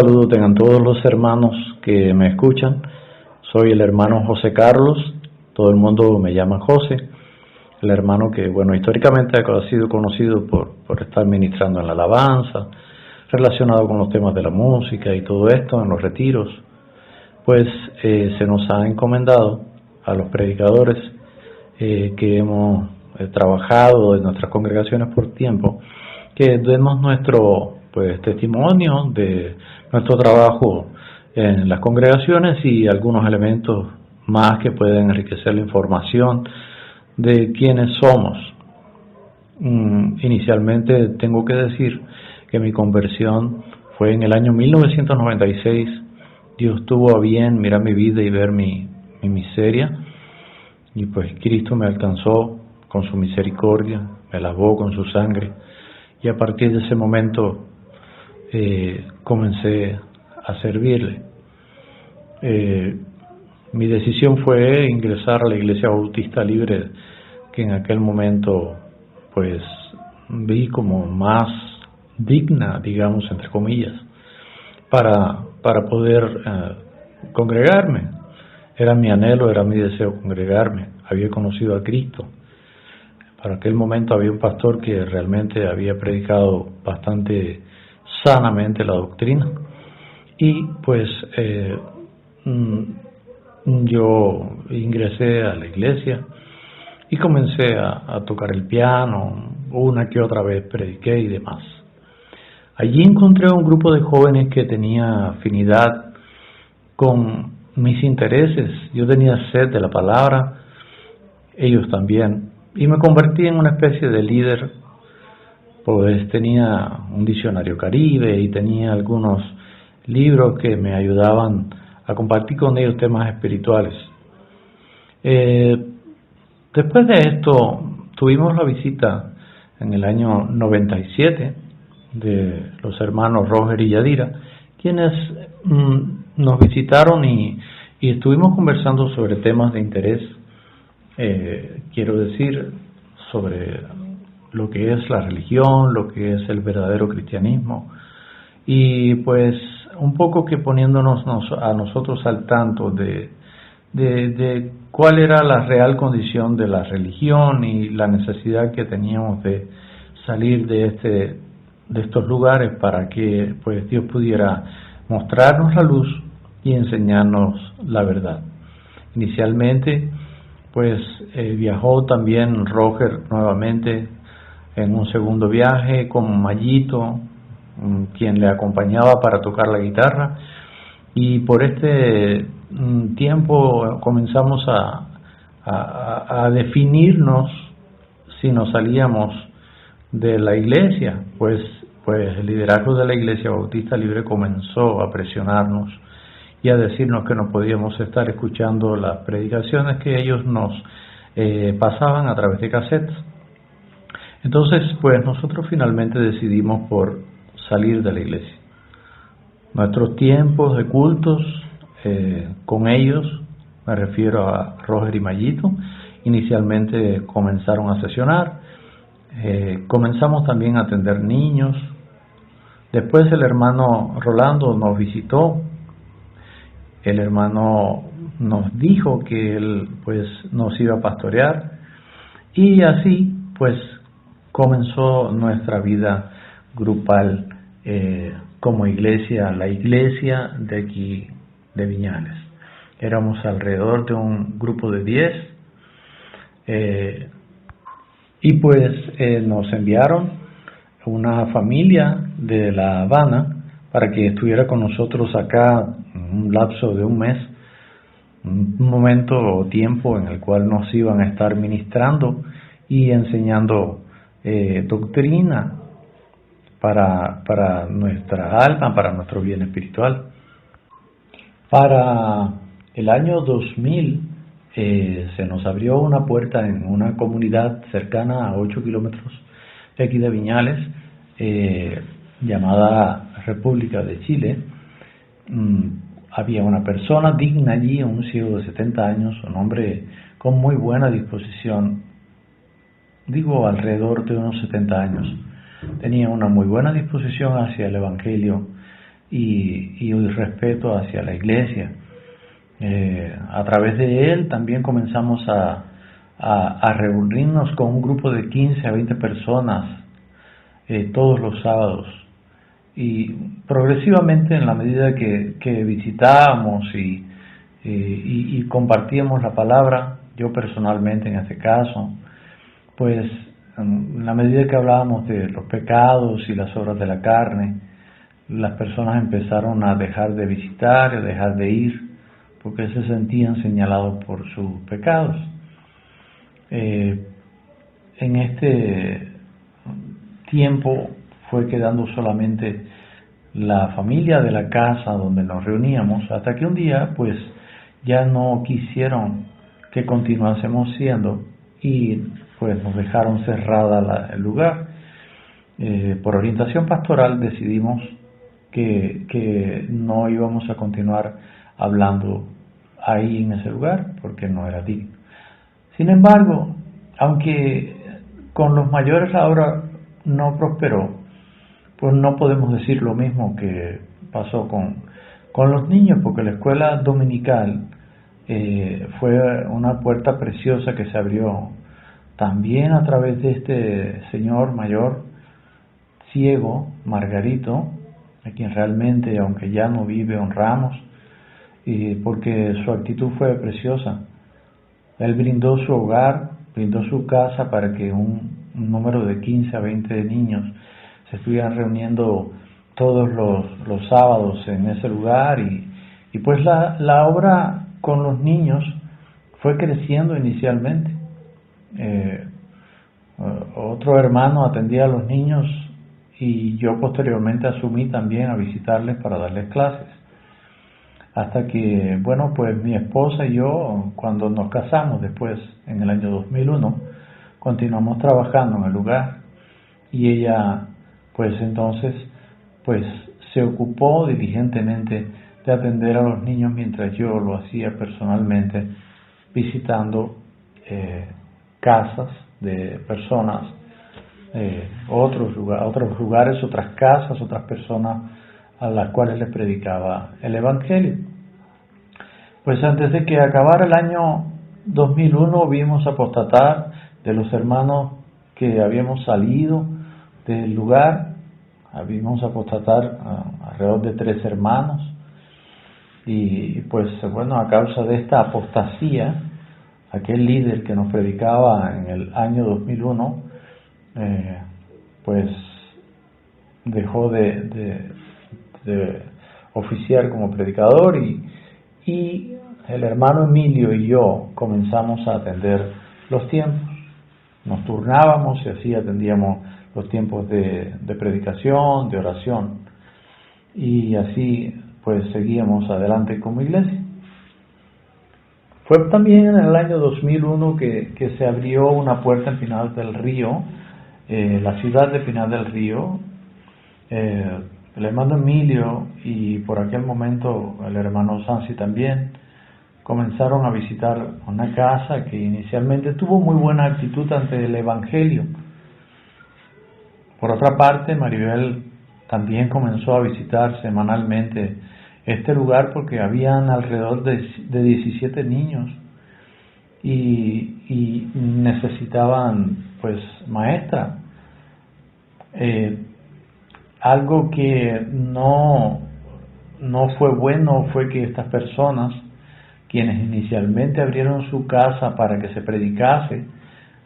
Saludos tengan todos los hermanos que me escuchan. Soy el hermano José Carlos, todo el mundo me llama José, el hermano que, históricamente ha sido conocido por estar ministrando en la alabanza, relacionado con los temas de la música y todo esto en los retiros. Pues se nos ha encomendado a los predicadores que hemos trabajado en nuestras congregaciones por tiempo, que demos nuestro testimonio de nuestro trabajo en las congregaciones y algunos elementos más que pueden enriquecer la información de quiénes somos. Inicialmente tengo que decir que mi conversión fue en el año 1996. Dios tuvo a bien mirar mi vida y ver mi miseria, y pues Cristo me alcanzó con su misericordia, me lavó con su sangre, y a partir de ese momento comencé a servirle. Mi decisión fue ingresar a la Iglesia Bautista Libre, que en aquel momento pues vi como más digna, digamos, entre comillas, para poder congregarme. Era mi anhelo, era mi deseo congregarme. Había conocido a Cristo. Para aquel momento había un pastor que realmente había predicado bastante sanamente la doctrina, y pues yo ingresé a la iglesia y comencé a tocar el piano, una que otra vez prediqué y demás. Allí encontré un grupo de jóvenes que tenía afinidad con mis intereses. Yo tenía sed de la palabra, ellos también, y me convertí en una especie de líder. Pues tenía un diccionario Caribe y tenía algunos libros que me ayudaban a compartir con ellos temas espirituales. Después de esto tuvimos la visita en el año 97 de los hermanos Roger y Yadira, quienes nos visitaron y estuvimos conversando sobre temas de interés, quiero decir, sobre lo que es la religión, lo que es el verdadero cristianismo, y pues un poco que poniéndonos a nosotros al tanto de cuál era la real condición de la religión y la necesidad que teníamos de salir de estos lugares para que pues Dios pudiera mostrarnos la luz y enseñarnos la verdad. Inicialmente pues viajó también Roger nuevamente en un segundo viaje con Mayito, quien le acompañaba para tocar la guitarra, y por este tiempo comenzamos a definirnos si nos salíamos de la iglesia. Pues el liderazgo de la Iglesia Bautista Libre comenzó a presionarnos y a decirnos que no podíamos estar escuchando las predicaciones que ellos nos pasaban a través de cassettes. Entonces, pues nosotros finalmente decidimos por salir de la iglesia. Nuestros tiempos de cultos con ellos, me refiero a Roger y Mayito, inicialmente comenzaron a sesionar. Comenzamos también a atender niños. Después el hermano Rolando nos visitó. El hermano nos dijo que él pues nos iba a pastorear, y así pues comenzó nuestra vida grupal como iglesia, la iglesia de aquí de Viñales. Éramos alrededor de un grupo de 10, y pues nos enviaron una familia de La Habana para que estuviera con nosotros acá un lapso de un mes, un momento o tiempo en el cual nos iban a estar ministrando y enseñando doctrina para nuestra alma, para nuestro bien espiritual. Para el año 2000 se nos abrió una puerta en una comunidad cercana a 8 kilómetros de aquí de Viñales, llamada República de Chile. Había una persona digna allí, un ciego de 70 años, un hombre con muy buena disposición, digo alrededor de unos 70 años. Tenía una muy buena disposición hacia el Evangelio, y el respeto hacia la iglesia. A través de él también comenzamos a reunirnos con un grupo de 15 a 20 personas todos los sábados, y progresivamente, en la medida que visitábamos y compartíamos la palabra, yo personalmente en este caso, pues en la medida que hablábamos de los pecados y las obras de la carne, las personas empezaron a dejar de visitar, a dejar de ir, porque se sentían señalados por sus pecados. En este tiempo fue quedando solamente la familia de la casa donde nos reuníamos, hasta que un día pues ya no quisieron que continuásemos siendo, y pues nos dejaron cerrada el lugar. Por orientación pastoral decidimos que no íbamos a continuar hablando ahí en ese lugar porque no era digno. Sin embargo, aunque con los mayores la obra no prosperó, pues no podemos decir lo mismo que pasó con los niños, porque la escuela dominical fue una puerta preciosa que se abrió también a través de este señor mayor ciego, Margarito, a quien realmente, aunque ya no vive, honramos, porque su actitud fue preciosa. Él brindó su hogar, brindó su casa para que un número de 15 a 20 niños se estuvieran reuniendo todos los sábados en ese lugar, y pues la obra con los niños fue creciendo inicialmente. Otro hermano atendía a los niños y yo posteriormente asumí también a visitarles para darles clases. Hasta que, bueno, pues mi esposa y yo, cuando nos casamos después, en el año 2001, continuamos trabajando en el lugar, y ella, pues entonces, pues se ocupó diligentemente de atender a los niños mientras yo lo hacía personalmente, visitando casas de personas, otros lugares, otras casas, otras personas a las cuales les predicaba el Evangelio. Pues antes de que acabara el año 2001 vimos apostatar de los hermanos que habíamos salido del lugar. Vimos apostatar alrededor de 3 hermanos, y pues bueno, a causa de esta apostasía, aquel líder que nos predicaba en el año 2001 pues dejó de oficiar como predicador, y el hermano Emilio y yo comenzamos a atender los tiempos. Nos turnábamos y así atendíamos los tiempos de predicación, de oración, y así pues seguíamos adelante como iglesia. Fue también en el año 2001 que se abrió una puerta en Pinar del Río, la ciudad de Pinar del Río. El hermano Emilio y por aquel momento el hermano Sansi también comenzaron a visitar una casa que inicialmente tuvo muy buena actitud ante el Evangelio. Por otra parte, Maribel también comenzó a visitar semanalmente este lugar, porque habían alrededor de 17 niños y necesitaban pues maestra. Algo que no fue bueno fue que estas personas, quienes inicialmente abrieron su casa para que se predicase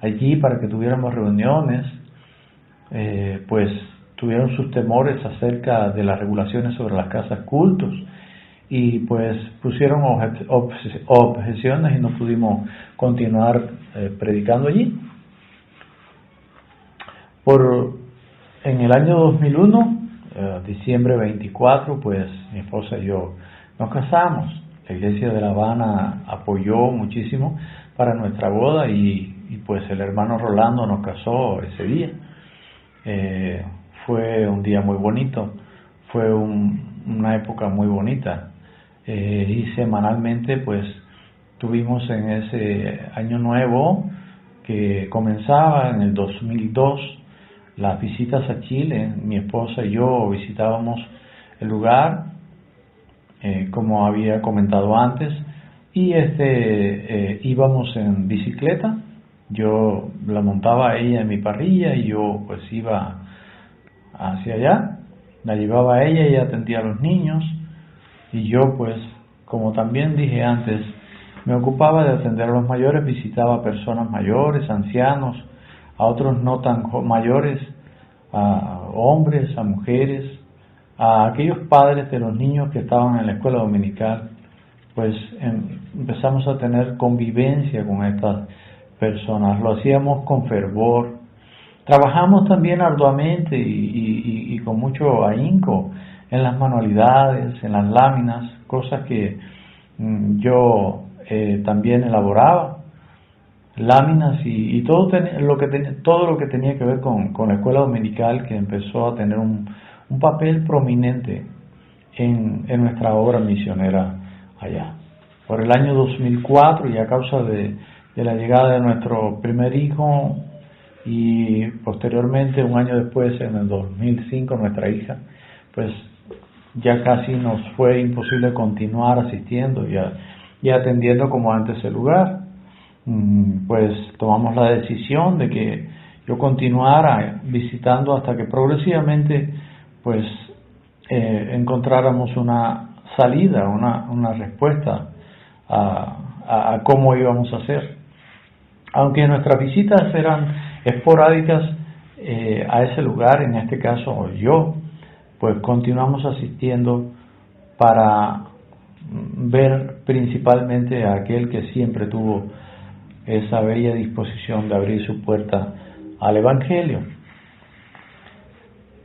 allí, para que tuviéramos reuniones, pues tuvieron sus temores acerca de las regulaciones sobre las casas cultos, y pues pusieron objeciones y no pudimos continuar predicando allí. En el año 2001, diciembre 24, pues mi esposa y yo nos casamos. La iglesia de La Habana apoyó muchísimo para nuestra boda, y pues el hermano Rolando nos casó ese día. Fue un día muy bonito, fue una época muy bonita, y semanalmente pues tuvimos en ese año nuevo que comenzaba en el 2002 las visitas a Chile. Mi esposa y yo visitábamos el lugar, como había comentado antes, y íbamos en bicicleta. Yo la montaba a ella en mi parrilla y yo pues iba hacia allá, la llevaba a ella y atendía a los niños, y yo pues, como también dije antes, me ocupaba de atender a los mayores, visitaba a personas mayores, ancianos, a otros no tan mayores, a hombres, a mujeres, a aquellos padres de los niños que estaban en la escuela dominical. Pues empezamos a tener convivencia con estas personas, lo hacíamos con fervor. Trabajamos también arduamente y con mucho ahínco en las manualidades, en las láminas, cosas que yo también elaboraba, láminas y todo lo que tenía que ver con la escuela dominical, que empezó a tener un papel prominente en nuestra obra misionera allá. Por el año 2004, y a causa de la llegada de nuestro primer hijo, y posteriormente, un año después, en el 2005, nuestra hija, pues ya casi nos fue imposible continuar asistiendo y atendiendo como antes el lugar. Pues tomamos la decisión de que yo continuara visitando hasta que progresivamente pues encontráramos una salida, una respuesta a cómo íbamos a hacer. Aunque nuestras visitas eran esporádicas a ese lugar, en este caso yo, pues continuamos asistiendo para ver principalmente a aquel que siempre tuvo esa bella disposición de abrir su puerta al Evangelio.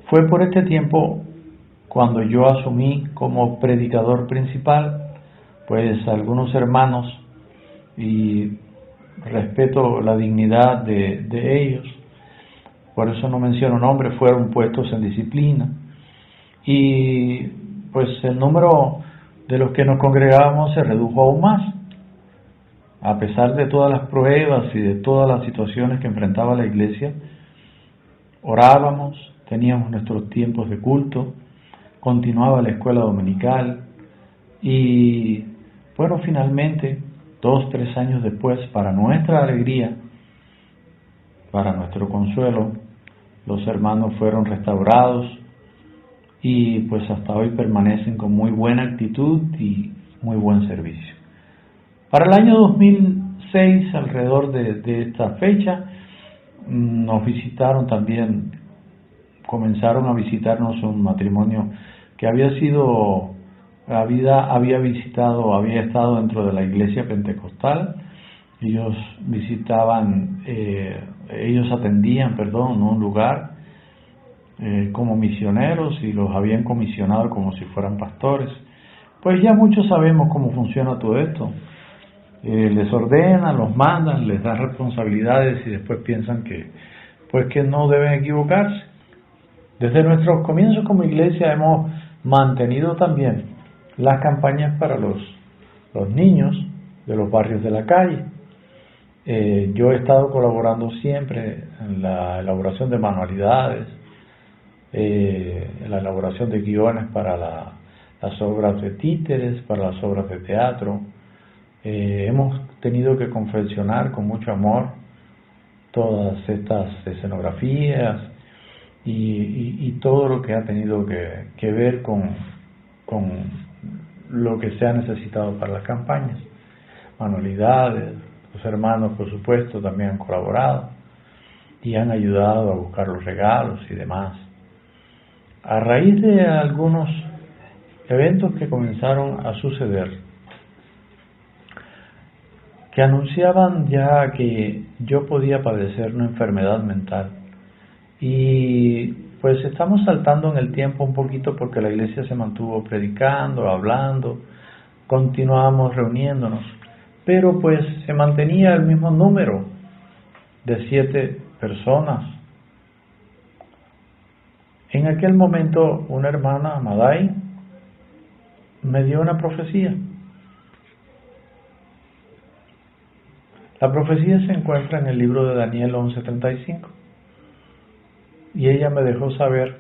Fue por este tiempo cuando yo asumí como predicador principal, pues algunos hermanos, y respeto la dignidad de ellos, por eso no menciono nombres, fueron puestos en disciplina, y pues el número de los que nos congregábamos se redujo aún más. A pesar de todas las pruebas y de todas las situaciones que enfrentaba la iglesia, orábamos, teníamos nuestros tiempos de culto, continuaba la escuela dominical y, bueno, finalmente, 2-3 años después, para nuestra alegría, para nuestro consuelo, los hermanos fueron restaurados y pues hasta hoy permanecen con muy buena actitud y muy buen servicio. Para el año 2006, alrededor de esta fecha, nos visitaron también, comenzaron a visitarnos un matrimonio que había estado dentro de la iglesia pentecostal. Ellos atendían, un lugar como misioneros y los habían comisionado como si fueran pastores. Pues ya muchos sabemos cómo funciona todo esto. Les ordenan, los mandan, les dan responsabilidades y después piensan que no deben equivocarse. Desde nuestros comienzos como iglesia hemos mantenido también las campañas para los niños de los barrios de la calle. Yo he estado colaborando siempre en la elaboración de manualidades, en la elaboración de guiones para las obras de títeres, para las obras de teatro. Hemos tenido que confeccionar con mucho amor todas estas escenografías y todo lo que ha tenido que ver con lo que se ha necesitado para las campañas, manualidades. Los hermanos, por supuesto, también han colaborado y han ayudado a buscar los regalos y demás. A raíz de algunos eventos que comenzaron a suceder, que anunciaban ya que yo podía padecer una enfermedad mental, y pues estamos saltando en el tiempo un poquito porque la iglesia se mantuvo predicando, hablando, continuábamos reuniéndonos, pero pues se mantenía el mismo número de 7 personas. En aquel momento una hermana, Madai, me dio una profecía. La profecía se encuentra en el libro de Daniel 11:35 y ella me dejó saber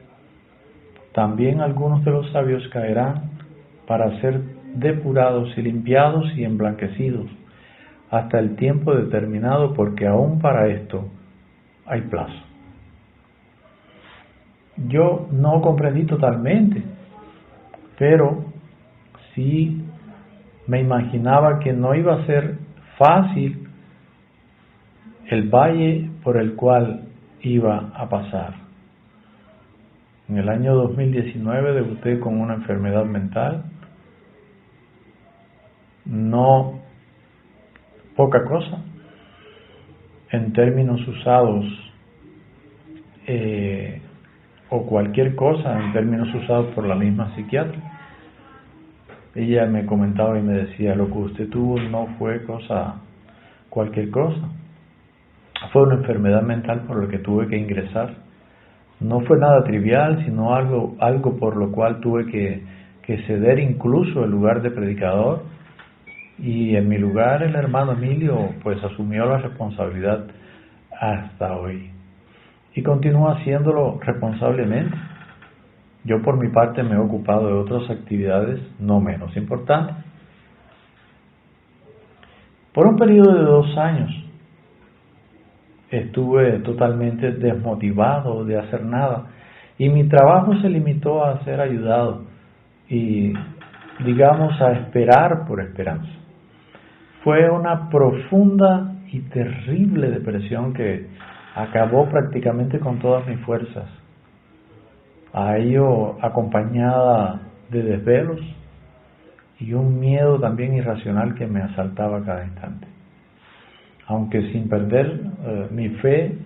también algunos de los sabios caerán para ser depurados y limpiados y emblanquecidos hasta el tiempo determinado, porque aún para esto hay plazo. Yo no comprendí totalmente, pero sí me imaginaba que no iba a ser fácil el valle por el cual iba a pasar. En el año 2019 debuté con una enfermedad mental, no poca cosa, en términos usados, o cualquier cosa en términos usados por la misma psiquiatra. Ella me comentaba y me decía: lo que usted tuvo no fue cualquier cosa, fue una enfermedad mental por la que tuve que ingresar. No fue nada trivial, sino algo por lo cual tuve que ceder incluso el lugar de predicador, y en mi lugar el hermano Emilio pues asumió la responsabilidad hasta hoy y continúa haciéndolo responsablemente. Yo por mi parte me he ocupado de otras actividades no menos importantes. Por un periodo de 2 años estuve totalmente desmotivado de hacer nada, y mi trabajo se limitó a ser ayudado y, digamos, a esperar por esperanza. Fue una profunda y terrible depresión que acabó prácticamente con todas mis fuerzas, a ello acompañada de desvelos y un miedo también irracional que me asaltaba cada instante. Aunque sin perder mi fe,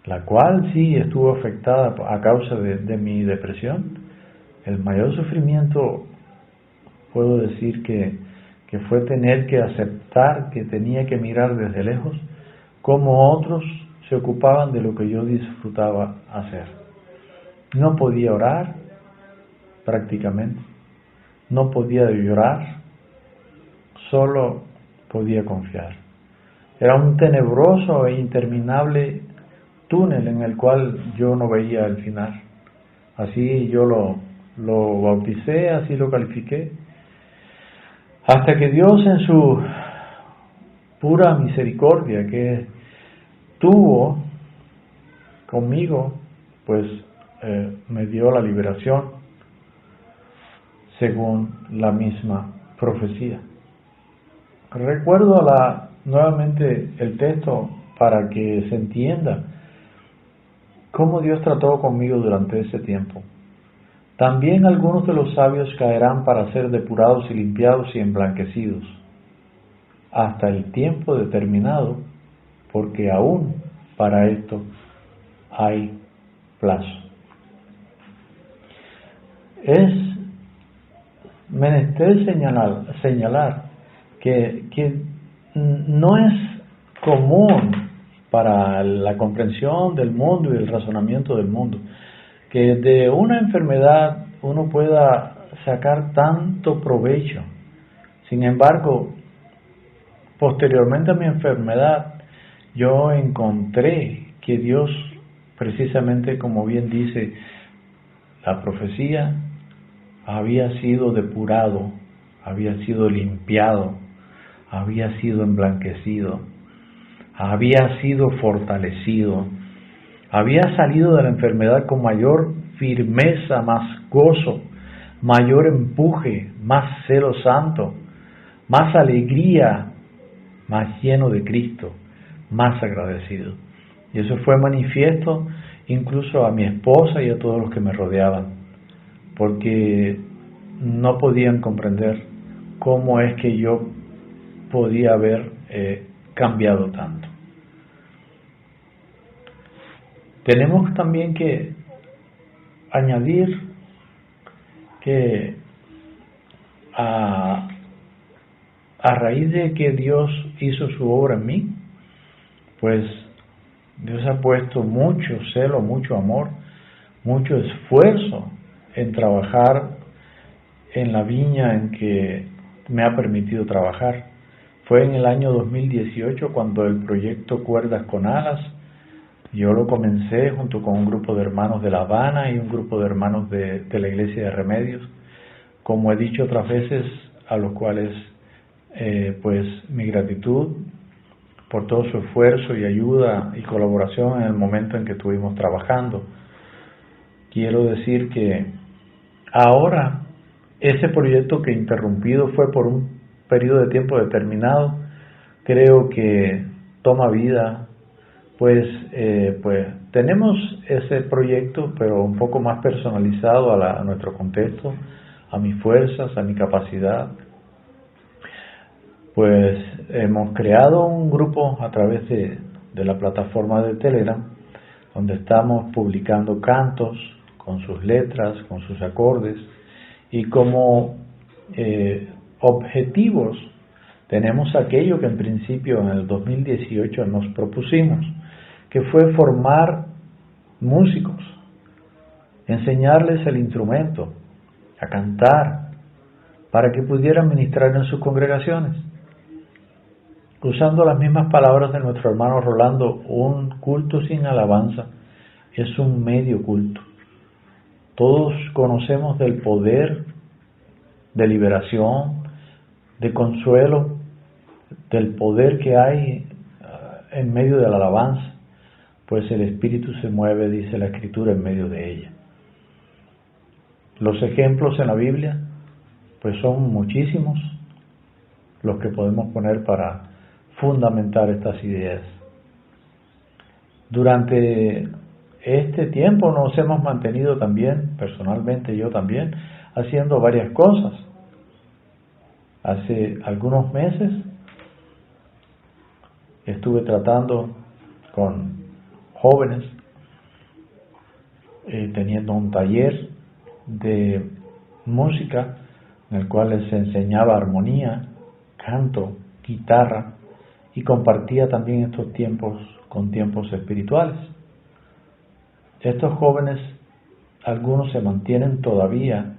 la cual sí estuvo afectada a causa de mi depresión, el mayor sufrimiento puedo decir que fue tener que aceptar que tenía que mirar desde lejos cómo otros se ocupaban de lo que yo disfrutaba hacer. No podía orar prácticamente, no podía llorar, solo podía confiar. Era un tenebroso e interminable túnel en el cual yo no veía el final. Así yo lo bauticé, así lo califiqué, hasta que Dios, en su pura misericordia que tuvo conmigo, pues me dio la liberación según la misma profecía. Recuerdo nuevamente el texto para que se entienda cómo Dios trató conmigo durante ese tiempo. También algunos de los sabios caerán para ser depurados y limpiados y emblanquecidos hasta el tiempo determinado, porque aún para esto hay plazo. Es menester señalar que no es común para la comprensión del mundo y el razonamiento del mundo que de una enfermedad uno pueda sacar tanto provecho. Sin embargo, posteriormente a mi enfermedad, yo encontré que Dios, precisamente como bien dice la profecía, había sido depurado, había sido limpiado, había sido emblanquecido, había sido fortalecido, había salido de la enfermedad con mayor firmeza, más gozo, mayor empuje, más celo santo, más alegría, más lleno de Cristo, más agradecido. Y eso fue manifiesto incluso a mi esposa y a todos los que me rodeaban, porque no podían comprender cómo es que yo podía haber cambiado tanto. Tenemos también que añadir que a raíz de que Dios hizo su obra en mí, pues Dios ha puesto mucho celo, mucho amor, mucho esfuerzo en trabajar en la viña en que me ha permitido trabajar. Fue en el año 2018 cuando el proyecto Cuerdas con Alas Yo lo comencé junto con un grupo de hermanos de La Habana y un grupo de hermanos de la Iglesia de Remedios, como he dicho otras veces, a los cuales pues mi gratitud por todo su esfuerzo y ayuda y colaboración en el momento en que estuvimos trabajando. Quiero decir que ahora ese proyecto que interrumpido fue por un periodo de tiempo determinado, creo que toma vida, pues tenemos ese proyecto, pero un poco más personalizado a nuestro contexto, a mis fuerzas, a mi capacidad. Pues hemos creado un grupo a través de la plataforma de Telegram, donde estamos publicando cantos con sus letras, con sus acordes, y como objetivos tenemos aquello que en principio en el 2018 nos propusimos, que fue formar músicos, enseñarles el instrumento, a cantar, para que pudieran ministrar en sus congregaciones. Usando las mismas palabras de nuestro hermano Rolando, un culto sin alabanza es un medio culto. Todos conocemos del poder de liberación, de consuelo, del poder que hay en medio de la alabanza, pues el Espíritu se mueve, dice la Escritura, en medio de ella. Los ejemplos en la Biblia, pues son muchísimos los que podemos poner para fundamentar estas ideas. Durante este tiempo nos hemos mantenido también, personalmente yo también, haciendo varias cosas. Hace algunos meses estuve tratando con jóvenes, teniendo un taller de música en el cual les enseñaba armonía, canto, guitarra, y compartía también estos tiempos con tiempos espirituales. Estos jóvenes, algunos se mantienen todavía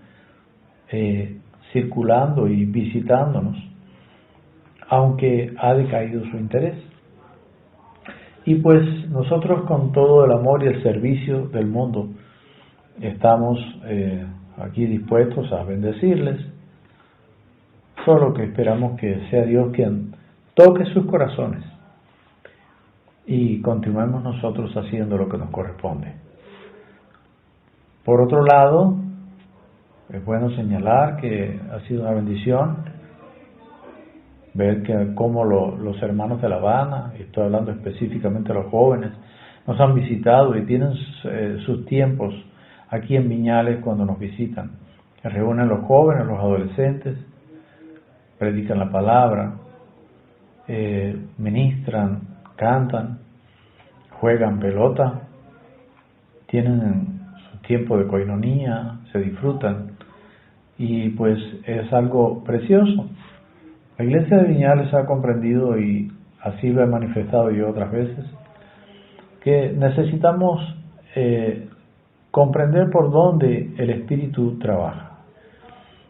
circulando y visitándonos, aunque ha decaído su interés. Y pues nosotros, con todo el amor y el servicio del mundo, estamos aquí dispuestos a bendecirles, solo que esperamos que sea Dios quien toque sus corazones y continuemos nosotros haciendo lo que nos corresponde. Por otro lado, es bueno señalar que ha sido una bendición ver que cómo los hermanos de La Habana, y estoy hablando específicamente de los jóvenes, nos han visitado y tienen sus tiempos aquí en Viñales cuando nos visitan. Se reúnen los jóvenes, los adolescentes, predican la palabra, ministran, cantan, juegan pelota, tienen su tiempo de coinonía, se disfrutan, y pues es algo precioso. La Iglesia de Viñales ha comprendido, y así lo he manifestado yo otras veces, que necesitamos comprender por dónde el Espíritu trabaja.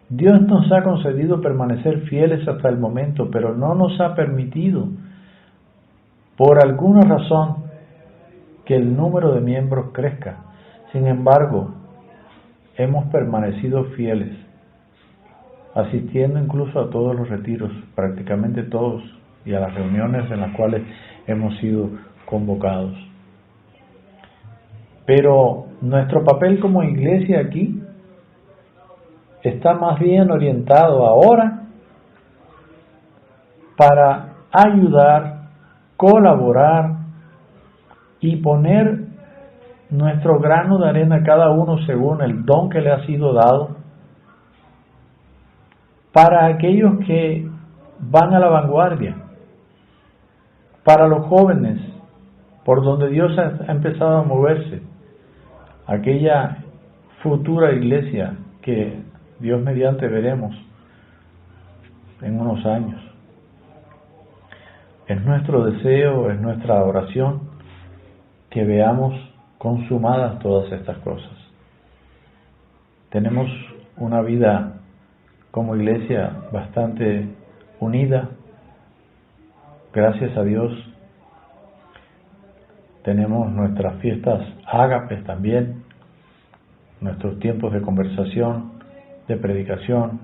Dios nos ha concedido permanecer fieles hasta el momento, pero no nos ha permitido, por alguna razón, que el número de miembros crezca. Sin embargo, hemos permanecido fieles, asistiendo incluso a todos los retiros, prácticamente todos, y a las reuniones en las cuales hemos sido convocados. Pero nuestro papel como iglesia aquí está más bien orientado ahora para ayudar, colaborar y poner nuestro grano de arena cada uno según el don que le ha sido dado, para aquellos que van a la vanguardia, para los jóvenes, por donde Dios ha empezado a moverse, aquella futura iglesia que Dios mediante veremos en unos años. Es nuestro deseo, es nuestra oración que veamos consumadas todas estas cosas. Tenemos una vida como iglesia bastante unida, gracias a Dios. tenemos nuestras fiestas ágapes también, nuestros tiempos de conversación, de predicación.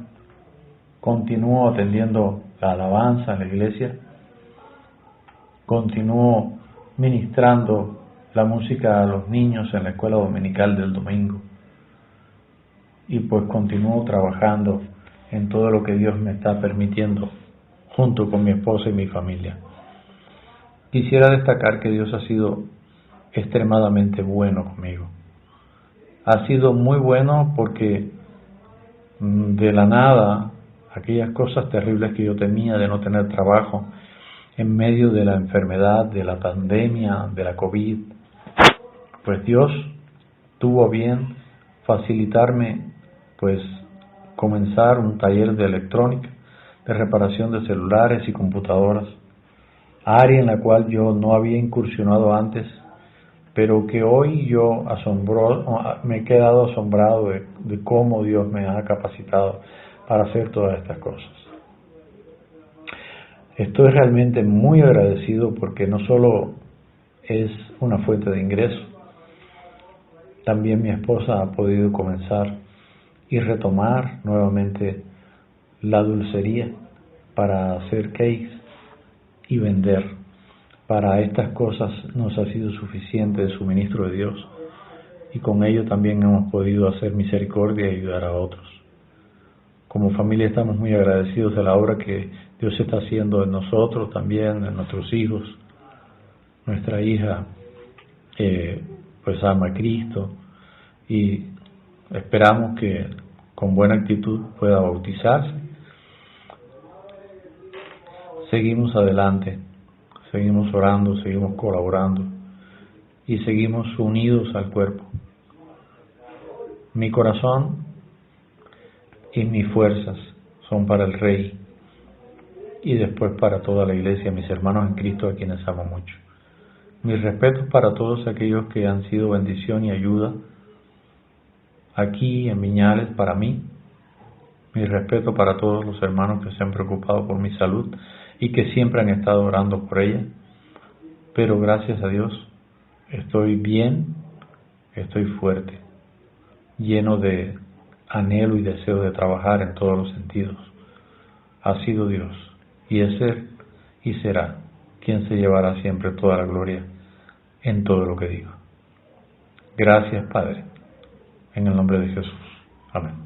Continúo atendiendo la alabanza en la iglesia, continúo ministrando la música a los niños en la escuela dominical del domingo, y pues continúo trabajando en todo lo que Dios me está permitiendo junto con mi esposa y mi familia. Quisiera destacar que Dios ha sido extremadamente bueno conmigo. Ha sido muy bueno porque de la nada, aquellas cosas terribles que yo temía de no tener trabajo en medio de la enfermedad, de la pandemia, de la COVID, pues Dios tuvo bien facilitarme pues comenzar un taller de electrónica, de reparación de celulares y computadoras, área en la cual yo no había incursionado antes, pero que hoy yo me he quedado asombrado de cómo Dios me ha capacitado para hacer todas estas cosas. Estoy realmente muy agradecido porque no solo es una fuente de ingreso, también mi esposa ha podido comenzar y retomar nuevamente la dulcería para hacer cakes y vender. Para estas cosas nos ha sido suficiente el suministro de Dios, y con ello también hemos podido hacer misericordia y ayudar a otros. Como familia estamos muy agradecidos de la obra que Dios está haciendo en nosotros, también en nuestros hijos. Nuestra hija pues ama a Cristo, y esperamos que con buena actitud pueda bautizarse. Seguimos adelante, seguimos orando, seguimos colaborando y seguimos unidos al cuerpo. Mi corazón y mis fuerzas son para el Rey y después para toda la iglesia, mis hermanos en Cristo, a quienes amo mucho. Mis respetos para todos aquellos que han sido bendición y ayuda aquí en Viñales para mí. Mi respeto para todos los hermanos que se han preocupado por mi salud y que siempre han estado orando por ella. Pero gracias a Dios estoy bien, estoy fuerte, lleno de anhelo y deseo de trabajar en todos los sentidos. Ha sido Dios, y es Él y será quien se llevará siempre toda la gloria en todo lo que digo. Gracias, Padre, en el nombre de Jesús. Amén.